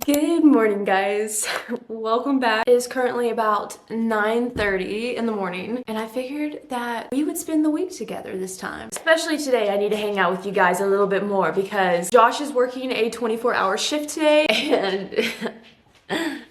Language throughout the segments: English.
Good morning, guys. Welcome back. It is currently about 9:30 in the morning, and I figured that we would spend the week together this time. Especially today, I need to hang out with you guys a little bit more because Josh is working a 24-hour shift today, and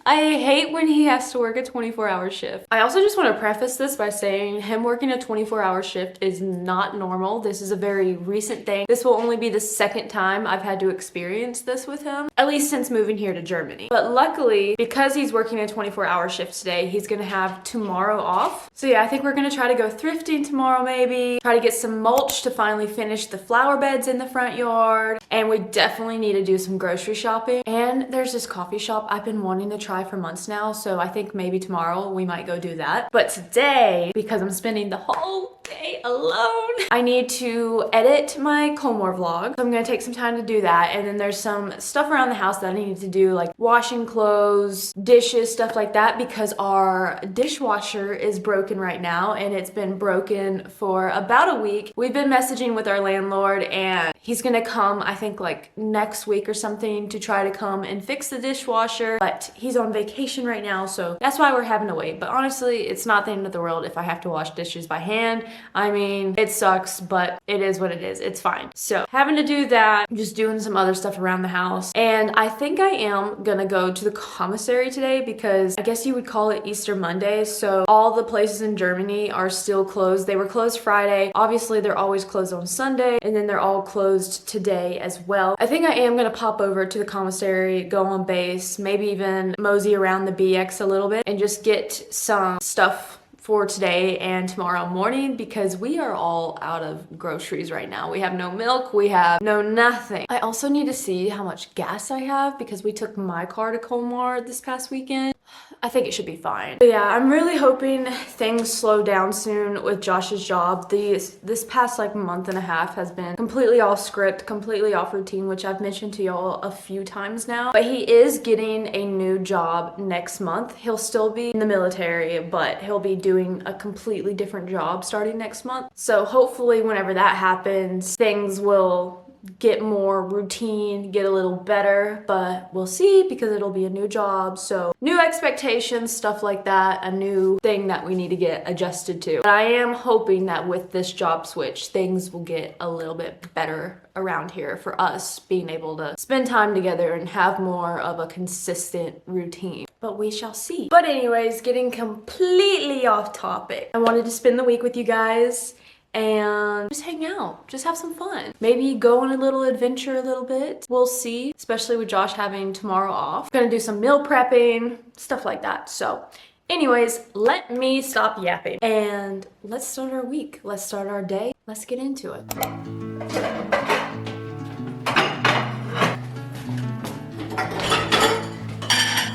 I hate when he has to work a 24-hour shift. I also just want to preface this by saying him working a 24-hour shift is not normal. This is a very recent thing. This will only be the second time I've had to experience this with him, at least since moving here to Germany. But luckily, because he's working a 24-hour shift today, he's gonna have tomorrow off. So yeah, I think we're gonna try to go thrifting tomorrow maybe, try to get some mulch to finally finish the flower beds in the front yard, and we definitely need to do some grocery shopping. And there's this coffee shop I've been wanting to try for months now, so I think maybe tomorrow we might go do that. But today, because I'm spending the whole day alone, I need to edit my Colmore vlog. So I'm gonna take some time to do that, and then there's some stuff around the house that I need to do, like washing clothes, dishes, stuff like that, because our dishwasher is broken right now, and it's been broken for about a week. We've been messaging with our landlord, and he's gonna come, I think like next week or something, to try to come and fix the dishwasher, but he's on vacation right now, so that's why we're having to wait. But honestly, it's not the end of the world if I have to wash dishes by hand. I mean, it sucks, but it is what it is. It's fine. So having to do that, just doing some other stuff around the house. And I think I am gonna go to the commissary today because I guess you would call it Easter Monday. So all the places in Germany are still closed. They were closed Friday. Obviously, they're always closed on Sunday, and then they're all closed today as well. I think I am gonna pop over to the commissary, go on base, maybe even mosey around the BX a little bit and just get some stuff for today and tomorrow morning because we are all out of groceries right now. We have no milk, we have no nothing. I also need to see how much gas I have because we took my car to Colmar this past weekend. I think it should be fine. But yeah, I'm really hoping things slow down soon with Josh's job. This past like month and a half has been completely off script, completely off routine, which I've mentioned to y'all a few times now. But he is getting a new job next month. He'll still be in the military, but he'll be doing a completely different job starting next month. So hopefully whenever that happens, things will get more routine, get a little better, but we'll see because it'll be a new job. So new expectations, stuff like that, a new thing that we need to get adjusted to. But I am hoping that with this job switch, things will get a little bit better around here for us being able to spend time together and have more of a consistent routine. But we shall see. But anyways, getting completely off topic. I wanted to spend the week with you guys and just hang out, just have some fun. Maybe go on a little adventure a little bit. We'll see, especially with Josh having tomorrow off. Gonna do some meal prepping, stuff like that. So anyways, let me stop yapping and let's start our week. Let's start our day. Let's get into it.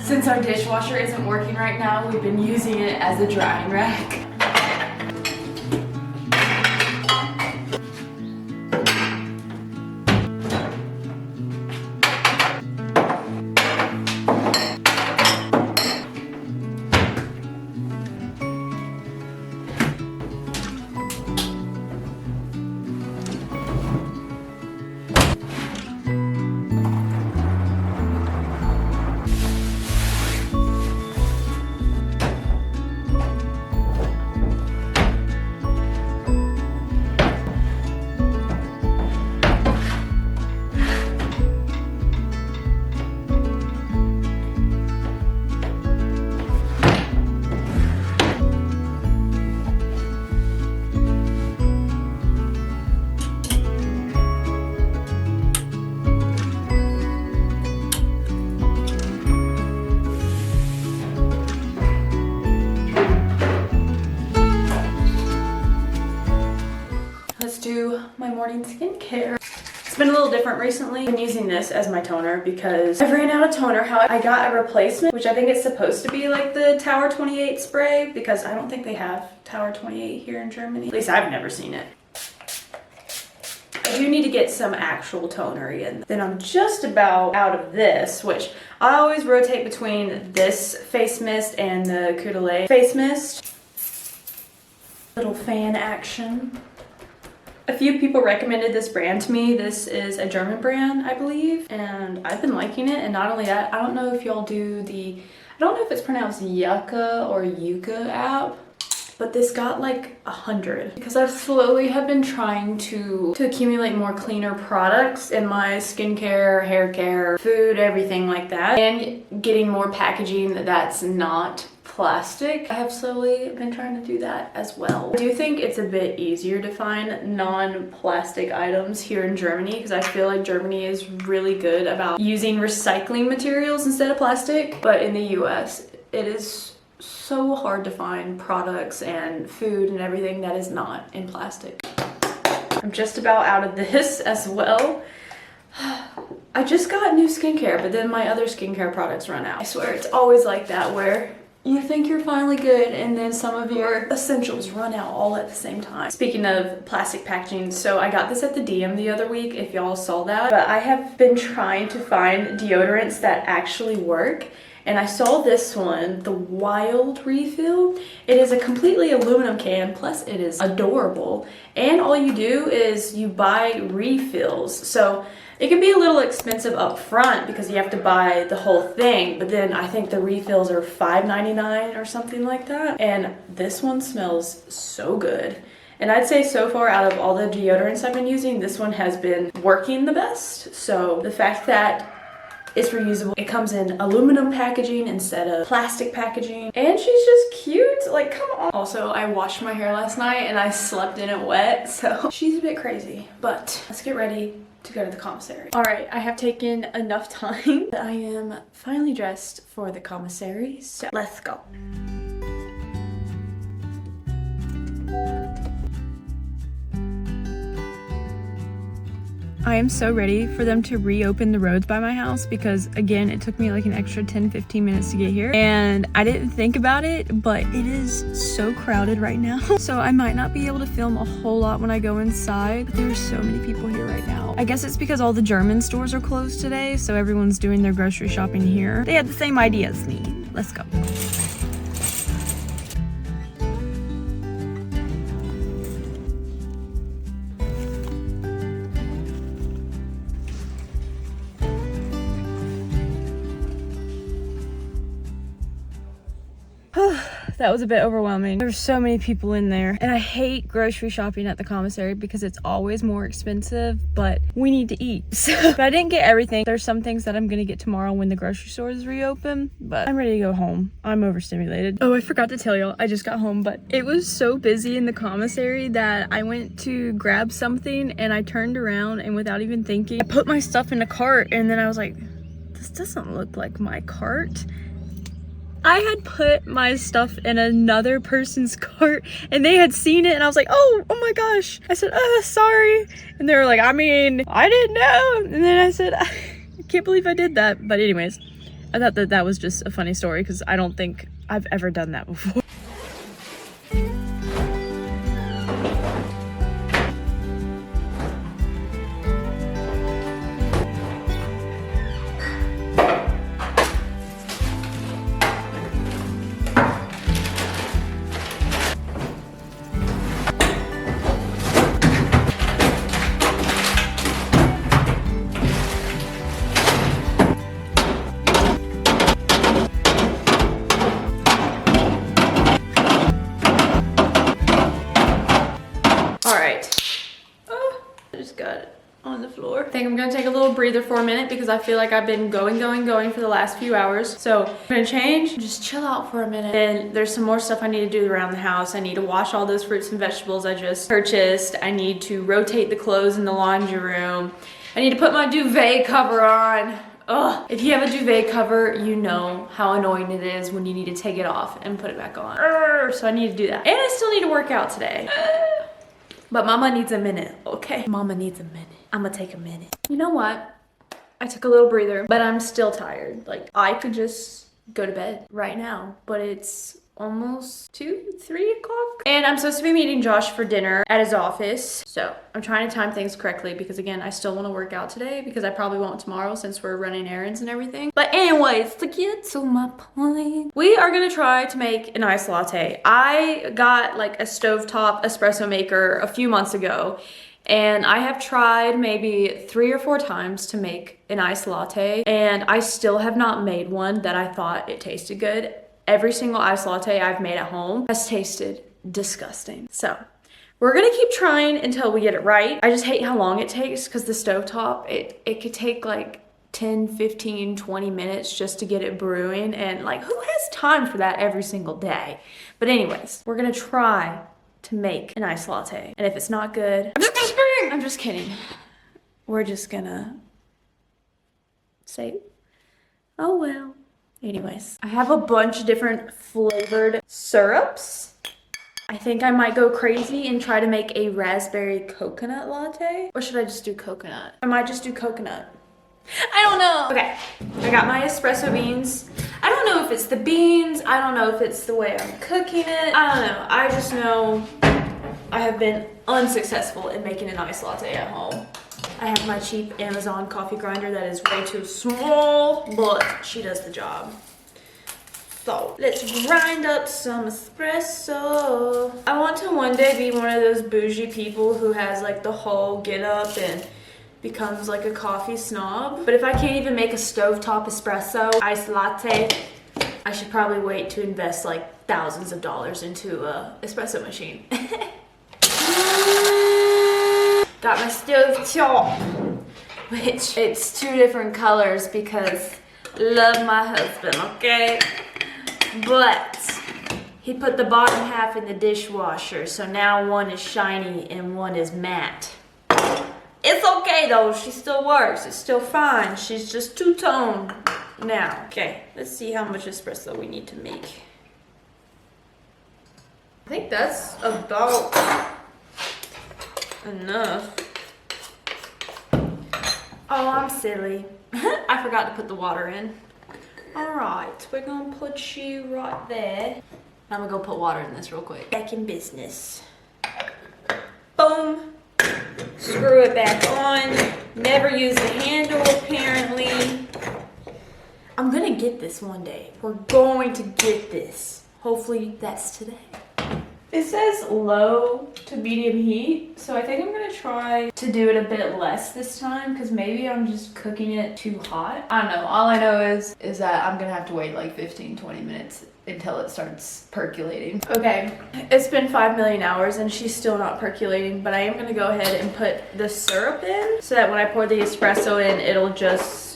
Since our dishwasher isn't working right now, we've been using it as a drying rack. Do my morning skincare. It's been a little different recently. I've been using this as my toner because I've ran out of toner. I got a replacement, which I think it's supposed to be like the Tower 28 spray because I don't think they have Tower 28 here in Germany. At least I've never seen it. I do need to get some actual toner in. Then I'm just about out of this, which I always rotate between this face mist and the Coutalet face mist. Little fan action. A few people recommended this brand to me. This is a German brand, I believe, and I've been liking it. And not only that, I don't know if y'all do the, I don't know if it's pronounced Yucca or Yucca app, but this got like 100 because I slowly have been trying to accumulate more cleaner products in my skincare, hair care, food, everything like that, and getting more packaging that's not plastic. I have slowly been trying to do that as well. I do think it's a bit easier to find non-plastic items here in Germany because I feel like Germany is really good about using recycling materials instead of plastic, but in the US it is so hard to find products and food and everything that is not in plastic. I'm just about out of this as well. I just got new skincare, but then my other skincare products run out. I swear it's always like that where you think you're finally good and then some of your essentials run out all at the same time. Speaking of plastic packaging, so I got this at the DM the other week, if y'all saw that, but I have been trying to find deodorants that actually work. And I saw this one, the Wild Refill. It is a completely aluminum can, plus it is adorable. And all you do is you buy refills. So it can be a little expensive up front because you have to buy the whole thing. But then I think the refills are $5.99 or something like that. And this one smells so good. And I'd say so far out of all the deodorants I've been using, this one has been working the best. So the fact that it's reusable, it comes in aluminum packaging instead of plastic packaging, and she's just cute, like come on. Also, I washed my hair last night and I slept in it wet, so she's a bit crazy. But let's get ready to go to the commissary. All right, I have taken enough time. I am finally dressed for the commissary, so let's go. I am so ready for them to reopen the roads by my house because again, it took me like an extra 10-15 minutes to get here and I didn't think about it, but it is so crowded right now. So I might not be able to film a whole lot when I go inside, but there are so many people here right now. I guess it's because all the German stores are closed today, so everyone's doing their grocery shopping here. They had the same idea as me. Let's go. That was a bit overwhelming. There's so many people in there and I hate grocery shopping at the commissary because it's always more expensive, but we need to eat. But I didn't get everything. There's some things that I'm gonna get tomorrow when the grocery stores reopen, but I'm ready to go home. I'm overstimulated. Oh, I forgot to tell y'all, I just got home, but it was so busy in the commissary that I went to grab something and I turned around and without even thinking, I put my stuff in a cart and then I was like, this doesn't look like my cart. I had put my stuff in another person's cart and they had seen it and I was like, oh my gosh. I said, sorry. And they were like, I mean, I didn't know. And then I said, I can't believe I did that. But anyways, I thought that was just a funny story because I don't think I've ever done that before. On the floor. I think I'm gonna take a little breather for a minute because I feel like I've been going for the last few hours. So I'm gonna change, just chill out for a minute. And there's some more stuff I need to do around the house. I need to wash all those fruits and vegetables I just purchased. I need to rotate the clothes in the laundry room. I need to put my duvet cover on. Ugh. If you have a duvet cover, you know how annoying it is when you need to take it off and put it back on. So I need to do that. And I still need to work out today. But mama needs a minute, okay? Mama needs a minute. I'm gonna take a minute. You know what? I took a little breather, but I'm still tired. Like, I could just go to bed right now, but it's almost 3 o'clock. And I'm supposed to be meeting Josh for dinner at his office. So I'm trying to time things correctly because again, I still want to work out today because I probably won't tomorrow since we're running errands and everything. But anyways, to get to my point, we are gonna try to make an iced latte. I got like a stovetop espresso maker a few months ago And I have tried maybe 3 or 4 times to make an iced latte, and I still have not made one that I thought it tasted good. Every single iced latte I've made at home has tasted disgusting. So we're gonna keep trying until we get it right. I just hate how long it takes because the stovetop, it could take like 10, 15, 20 minutes just to get it brewing, and like who has time for that every single day? But anyways, we're gonna try to make an iced latte, and if it's not good, I'm just kidding. We're just gonna say, oh well. Anyways, I have a bunch of different flavored syrups. I think I might go crazy and try to make a raspberry coconut latte. Or should I just do coconut? I might just do coconut. I don't know. Okay, I got my espresso beans. I don't know if it's the beans. I don't know if it's the way I'm cooking it. I don't know. I just know I have been unsuccessful in making an iced latte at home. I have my cheap Amazon coffee grinder that is way too small, but she does the job. So let's grind up some espresso. I want to one day be one of those bougie people who has like the whole get up and becomes like a coffee snob. But if I can't even make a stovetop espresso iced latte, I should probably wait to invest like thousands of dollars into a espresso machine. Got my stovetop, which it's 2 different colors because love my husband, okay? But he put the bottom half in the dishwasher, so now one is shiny and one is matte. It's okay though, she still works, it's still fine. She's just two-tone now. Okay, let's see how much espresso we need to make. I think that's about enough. Oh, I'm silly. I forgot to put the water in. All right, we're gonna put you right there. I'm gonna go put water in this real quick. Back in business. Boom. Screw it back on. Never use the handle, apparently. I'm gonna get this one day. We're going to get this. Hopefully that's today. It says low to medium heat, so I think I'm gonna try to do it a bit less this time because maybe I'm just cooking it too hot. I don't know. All I know is that I'm gonna have to wait like 15-20 minutes until it starts percolating. Okay, it's been 5 million hours and she's still not percolating, but I am gonna go ahead and put the syrup in so that when I pour the espresso in, it'll just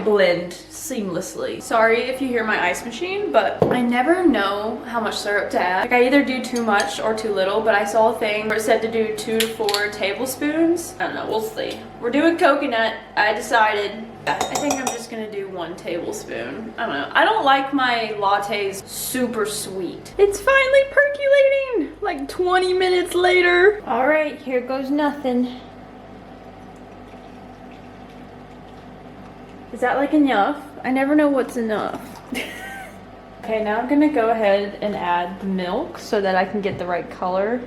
blend seamlessly. Sorry if you hear my ice machine, but I never know how much syrup to add. Like I either do too much or too little, but I saw a thing where it said to do 2 to 4 tablespoons. I don't know, we'll see. We're doing coconut, I decided. I think I'm just gonna do 1 tablespoon. I don't know. I don't like my lattes super sweet. It's finally percolating, like 20 minutes later. All right, here goes nothing. Is that like enough? I never know what's enough. Okay, now I'm gonna go ahead and add the milk so that I can get the right color.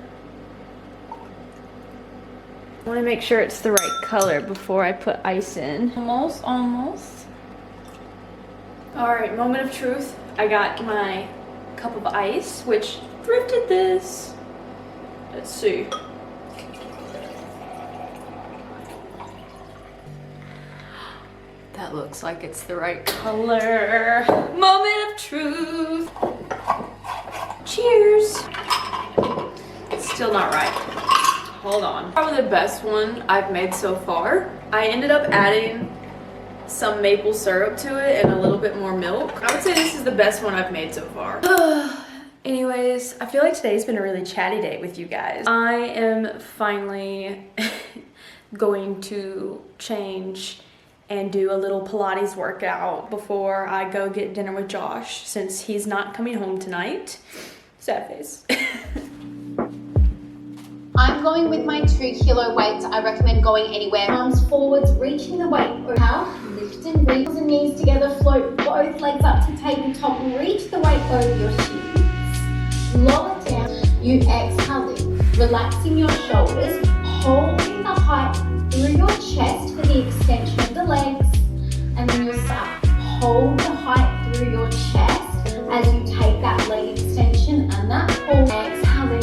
I wanna make sure it's the right color before I put ice in. Almost. All right, moment of truth. I got my cup of ice, which thrifted this. Let's see. That looks like it's the right color. Moment of truth. Cheers. It's still not right. Hold on. Probably the best one I've made so far. I ended up adding some maple syrup to it and a little bit more milk. I would say this is the best one I've made so far. Anyways, I feel like today's been a really chatty day with you guys. I am finally going to change and do a little Pilates workout before I go get dinner with Josh since he's not coming home tonight. Sad face. I'm going with my 2 kilo weights. I recommend going anywhere. Arms forwards, reaching the weight. Now, lift and reach the knees together, float both legs up to tabletop, reach the weight over your shins. Lower down, you exhale, relaxing your shoulders, holding the height through your chest for the extension of the legs, and then you'll start. Hold the height through your chest as you take that leg extension and that pull. Exhale,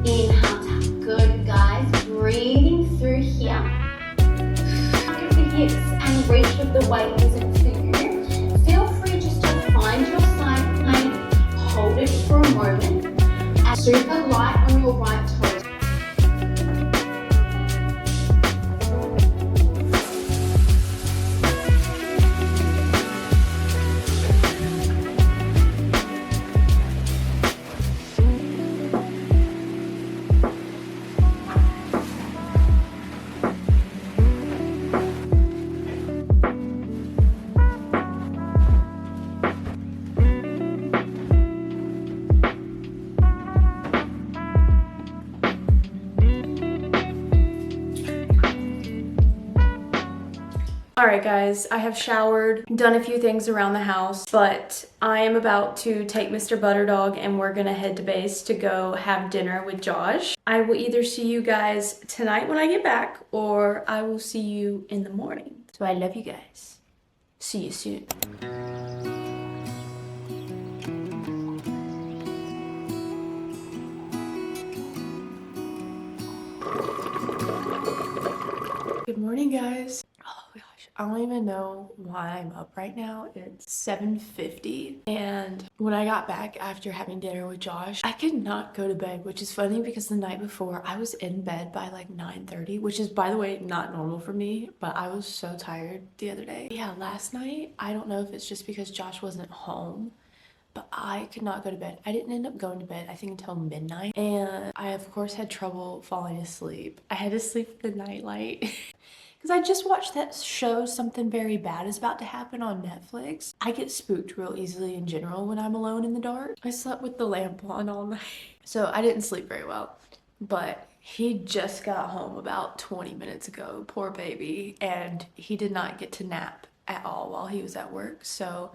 inhale, tap. Good, guys. hips and reach with the weight isn't for you, feel free just to find your side plank, hold it for a moment, and super light on your right toe. Alright guys, I have showered, done a few things around the house, but I am about to take Mr. Butterdog and we're gonna head to base to go have dinner with Josh. I will either see you guys tonight when I get back, or I will see you in the morning. So I love you guys. See you soon. Good morning, guys. Oh gosh, I don't even know why I'm up right now. It's 7:50, and when I got back after having dinner with Josh, I could not go to bed, which is funny because the night before I was in bed by like 9:30, which is, by the way, not normal for me, but I was so tired the other day. Yeah, last night, I don't know if it's just because Josh wasn't home, but I could not go to bed. I didn't end up going to bed, I think, until midnight. And I, of course, had trouble falling asleep. I had to sleep with the nightlight. Because I just watched that show, Something Very Bad Is About to Happen on Netflix. I get spooked real easily in general when I'm alone in the dark. I slept with the lamp on all night. So I didn't sleep very well. But he just got home about 20 minutes ago, poor baby. And he did not get to nap at all while he was at work. So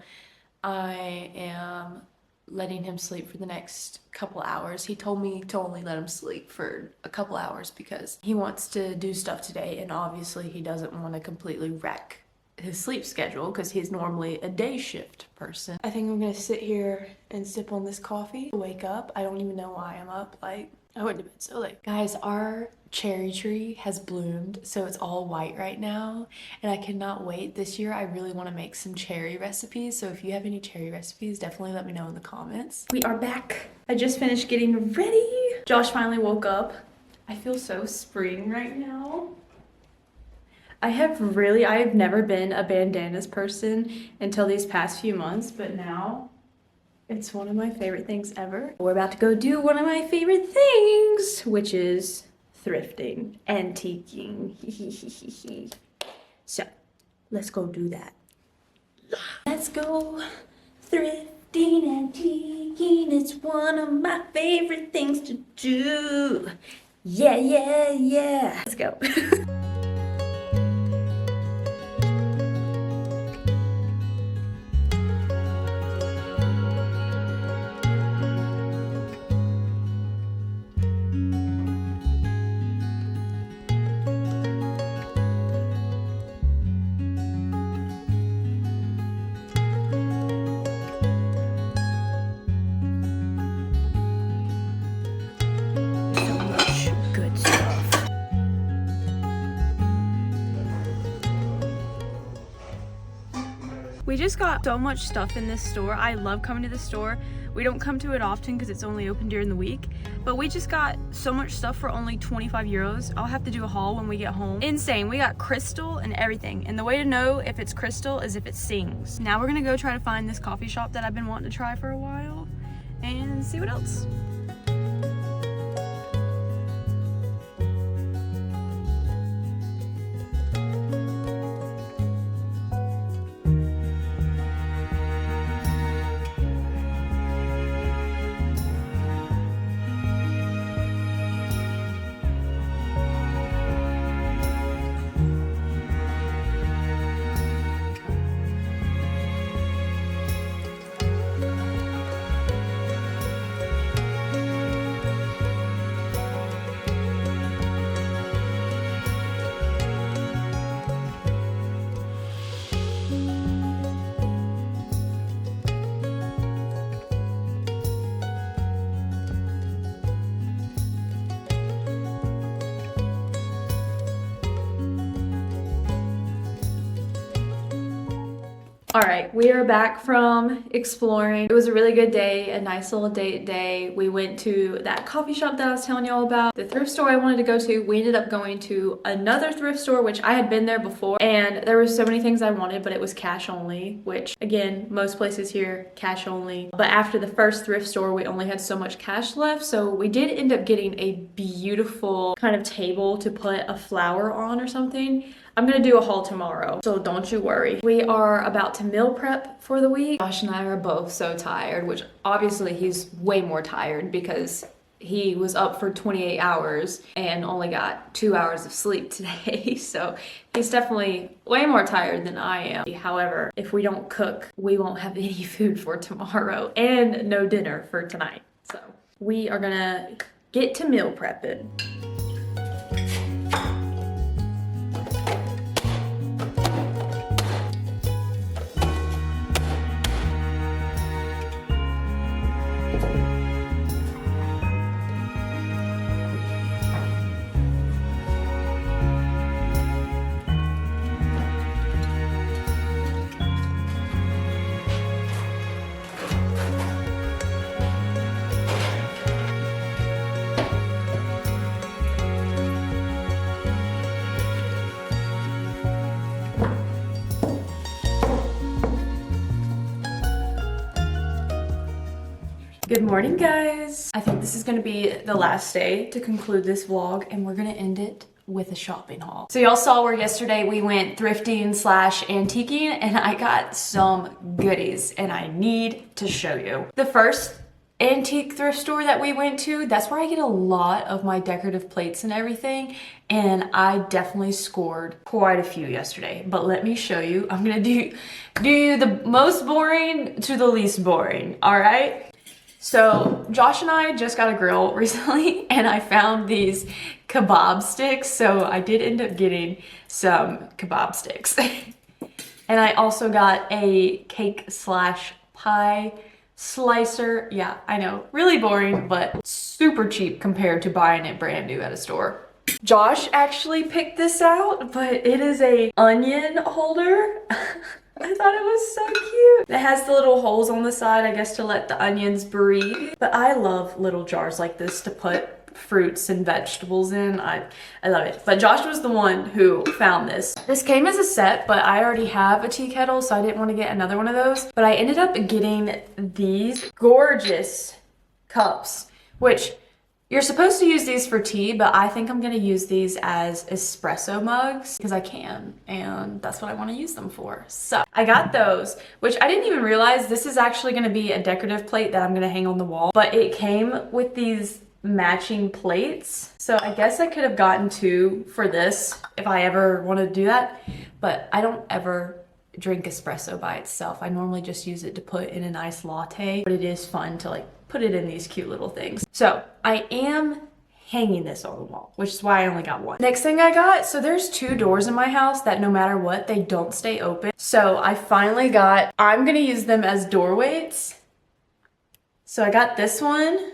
I am letting him sleep for the next couple hours. He told me to only let him sleep for a couple hours because he wants to do stuff today, and obviously he doesn't want to completely wreck his sleep schedule because he's normally a day shift person. I think I'm gonna sit here and sip on this coffee, wake up. I don't even know why I'm up. Like, I went to bed so late. Guys, our cherry tree has bloomed, so it's all white right now, and I cannot wait. This year I really want to make some cherry recipes, so if you have any cherry recipes, definitely let me know in the comments. We are back. I just finished getting ready. Josh finally woke up. I feel so spring right now. I have never been a bandanas person until these past few months, but now it's one of my favorite things ever. We're about to go do one of my favorite things, which is thrifting, antiquing. So let's go do that. Let's go thrifting, antiquing. It's one of my favorite things to do. Yeah, yeah, yeah. Let's go. We just got so much stuff in this store. I love coming to the store. We don't come to it often because it's only open during the week, but we just got so much stuff for only 25 euros. I'll have to do a haul when we get home. Insane. We got crystal and everything, and the way to know if it's crystal is if it sings. Now we're gonna go try to find this coffee shop that I've been wanting to try for a while and see what else. All right, we are back from exploring. It was a really good day, a nice little date day. We went to that coffee shop that I was telling y'all about, the thrift store I wanted to go to. We ended up going to another thrift store, which I had been there before, and there were so many things I wanted, but it was cash only, which again, most places here, cash only. But after the first thrift store, we only had so much cash left, so we did end up getting a beautiful kind of table to put a flower on or something. I'm gonna do a haul tomorrow, so don't you worry. We are about to meal prep for the week. Josh and I are both so tired, which obviously he's way more tired because he was up for 28 hours and only got 2 hours of sleep today. So he's definitely way more tired than I am. However, if we don't cook, we won't have any food for tomorrow and no dinner for tonight. So we are gonna get to meal prepping. Good morning, guys. I think this is gonna be the last day to conclude this vlog, and we're gonna end it with a shopping haul. So y'all saw where yesterday we went thrifting slash antiquing, and I got some goodies and I need to show you. The first antique thrift store that we went to, that's where I get a lot of my decorative plates and everything, and I definitely scored quite a few yesterday. But let me show you. I'm gonna do the most boring to the least boring, all right? So Josh and I just got a grill recently, and I found these kebab sticks. So I did end up getting some kebab sticks. And I also got a cake slash pie slicer. Yeah, I know, really boring, but super cheap compared to buying it brand new at a store. Josh actually picked this out, but it is a onion holder. I thought it was so cute. It has the little holes on the side, I guess, to let the onions breathe. But I love little jars like this to put fruits and vegetables in. I love it. But Josh was the one who found this. This came as a set, but I already have a tea kettle, so I didn't want to get another one of those. But I ended up getting these gorgeous cups, which you're supposed to use these for tea, but I think I'm gonna use these as espresso mugs because I can, and that's what I want to use them for. So I got those, which I didn't even realize this is actually gonna be a decorative plate that I'm gonna hang on the wall, but it came with these matching plates. So I guess I could have gotten two for this if I ever want to do that, but I don't ever drink espresso by itself. I normally just use it to put in a nice latte, but it is fun to like put it in these cute little things. So I am hanging this on the wall, which is why I only got one. Next thing I got, so there's two doors in my house that no matter what, they don't stay open. So I finally got, I'm gonna use them as door weights. So I got this one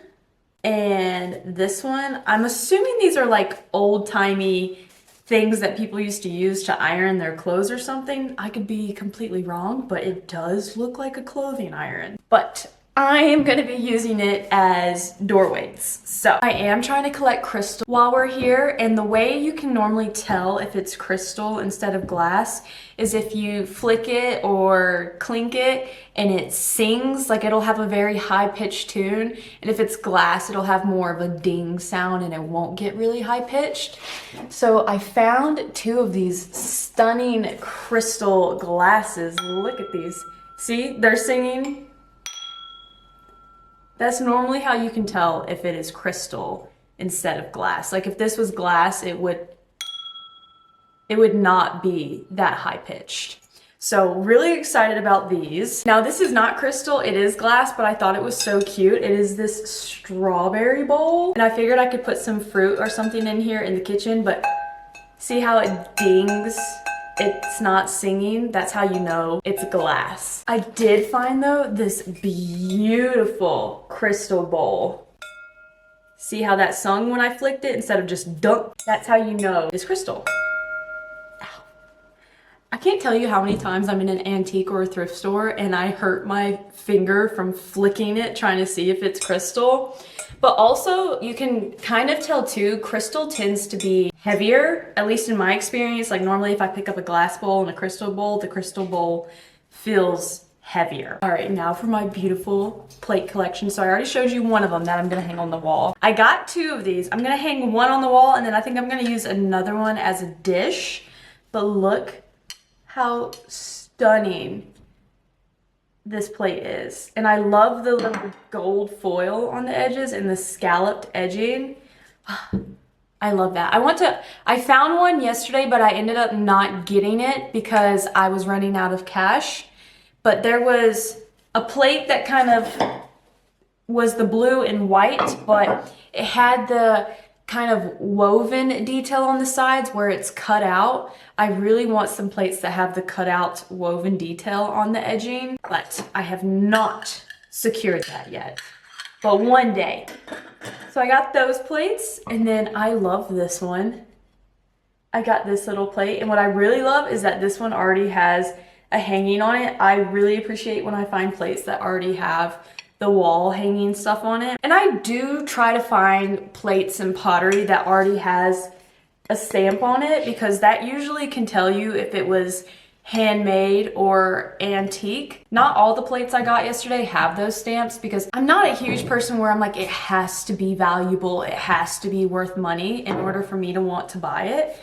and this one. I'm assuming these are like old-timey things that people used to use to iron their clothes or something. I could be completely wrong, but it does look like a clothing iron. But I am going to be using it as door weights. So I am trying to collect crystal while we're here, and the way you can normally tell if it's crystal instead of glass is if you flick it or clink it and it sings, like it'll have a very high-pitched tune, and if it's glass it'll have more of a ding sound and it won't get really high-pitched. So I found two of these stunning crystal glasses. Look at these. See, they're singing. That's normally how you can tell if it is crystal instead of glass. Like if this was glass, it would not be that high pitched. So really excited about these. Now this is not crystal, it is glass, but I thought it was so cute. It is this strawberry bowl, and I figured I could put some fruit or something in here in the kitchen, but see how it dings? It's not singing. That's how you know it's glass. I did find though this beautiful crystal bowl. See how that sung when I flicked it instead of just dunk? That's how you know it's crystal. Ow. I can't tell you how many times I'm in an antique or a thrift store and I hurt my finger from flicking it trying to see if it's crystal. But also you can kind of tell too, crystal tends to be heavier, at least in my experience. Like normally if I pick up a glass bowl and a crystal bowl, the crystal bowl feels heavier. All right, now for my beautiful plate collection. So I already showed you one of them that I'm gonna hang on the wall. I got two of these. I'm gonna hang one on the wall and then I think I'm gonna use another one as a dish. But look how stunning this plate is. And I love the little gold foil on the edges and the scalloped edging. I love that. I found one yesterday, but I ended up not getting it because I was running out of cash. But there was a plate that kind of was the blue and white, but it had the kind of woven detail on the sides where it's cut out. I really want some plates that have the cut out woven detail on the edging, but I have not secured that yet, but one day. So I got those plates, and then I love this one. I got this little plate, and what I really love is that this one already has a hanging on it. I really appreciate when I find plates that already have the wall hanging stuff on it. And I do try to find plates and pottery that already has a stamp on it because that usually can tell you if it was handmade or antique. Not all the plates I got yesterday have those stamps because I'm not a huge person where I'm like, it has to be valuable, it has to be worth money in order for me to want to buy it.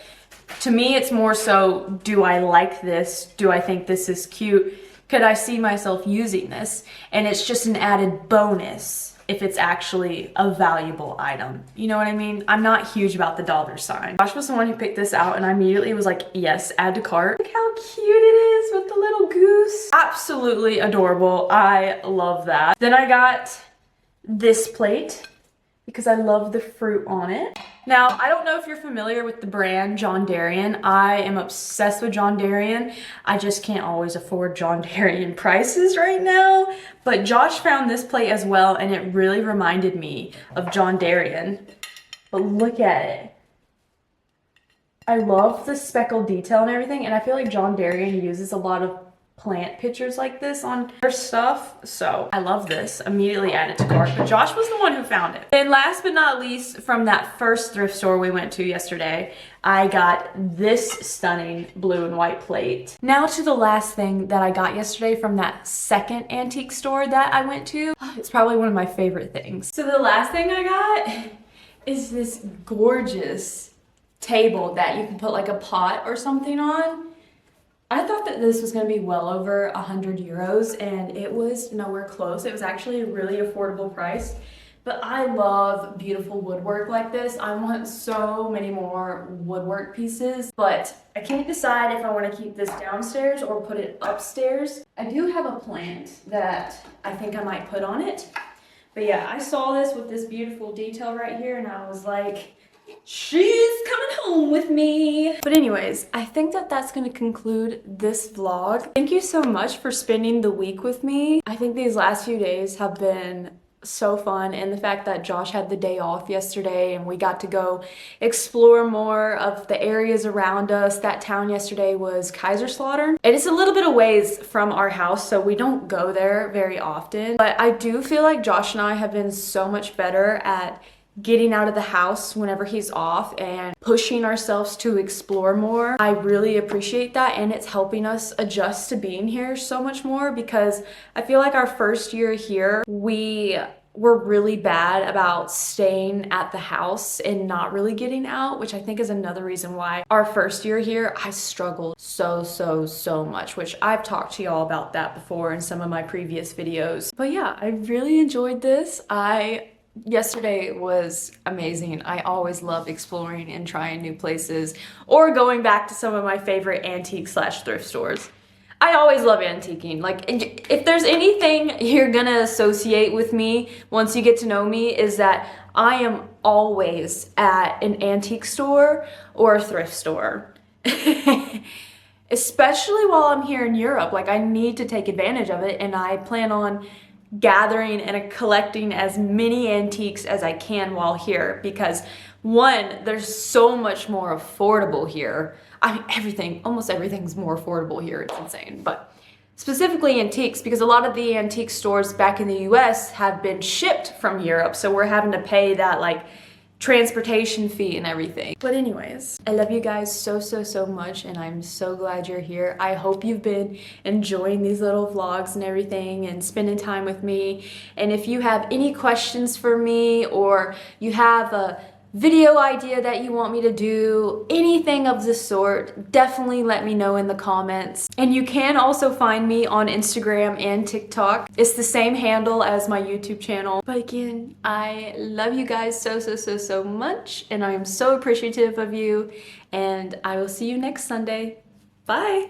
To me, it's more so, do I like this? Do I think this is cute? Could I see myself using this? And it's just an added bonus if it's actually a valuable item. You know what I mean? I'm not huge about the dollar sign. Josh was the one who picked this out and I immediately was like, yes, add to cart. Look how cute it is with the little goose. Absolutely adorable. I love that. Then I got this plate because I love the fruit on it. Now, I don't know if you're familiar with the brand John Darien. I am obsessed with John Darien. I just can't always afford John Darien prices right now. But Josh found this plate as well, and it really reminded me of John Darien. But look at it. I love the speckled detail and everything, and I feel like John Darien uses a lot of plant pictures like this on their stuff, so I love this. Immediately added to cart, but Josh was the one who found it. And last but not least, from that first thrift store we went to yesterday, I got this stunning blue and white plate. Now to the last thing that I got yesterday from that second antique store that I went to. It's probably one of my favorite things. So the last thing I got is this gorgeous table that you can put like a pot or something on. I thought that this was going to be well over 100 euros and it was nowhere close. It was actually a really affordable price, but I love beautiful woodwork like this. I want so many more woodwork pieces, but I can't decide if I want to keep this downstairs or put it upstairs. I do have a plant that I think I might put on it, but yeah, I saw this with this beautiful detail right here and I was like, she's coming home with me. But anyways, I think that that's going to conclude this vlog. Thank you so much for spending the week with me. I think these last few days have been so fun, and the fact that Josh had the day off yesterday and we got to go explore more of the areas around us. That town yesterday was Kaiserslautern, and it's a little bit of ways from our house, so we don't go there very often. But I do feel like Josh and I have been so much better at getting out of the house whenever he's off and pushing ourselves to explore more. I really appreciate that, and it's helping us adjust to being here so much more because I feel like our first year here, we were really bad about staying at the house and not really getting out, which I think is another reason why our first year here, I struggled so much, which I've talked to y'all about that before in some of my previous videos. But yeah, I really enjoyed this. Yesterday was amazing. I always love exploring and trying new places or going back to some of my favorite antique / thrift stores. I always love antiquing. Like, if there's anything you're gonna associate with me once you get to know me, is that I am always at an antique store or a thrift store. Especially while I'm here in Europe. Like, I need to take advantage of it, and I plan on gathering and collecting as many antiques as I can while here, because One, there's so much more affordable here. I mean, almost everything's more affordable here. It's insane. But specifically antiques, because a lot of the antique stores back in the US have been shipped from Europe. So we're having to pay that like transportation fee and everything. But anyways, I love you guys so much, and I'm so glad you're here. I hope you've been enjoying these little vlogs and everything and spending time with me. And if you have any questions for me, or you have a video idea that you want me to do, anything of the sort, definitely let me know in the comments. And you can also find me on Instagram and TikTok. It's the same handle as my YouTube channel. But again, I love you guys so much, and I am so appreciative of you, and I will see you next Sunday. Bye!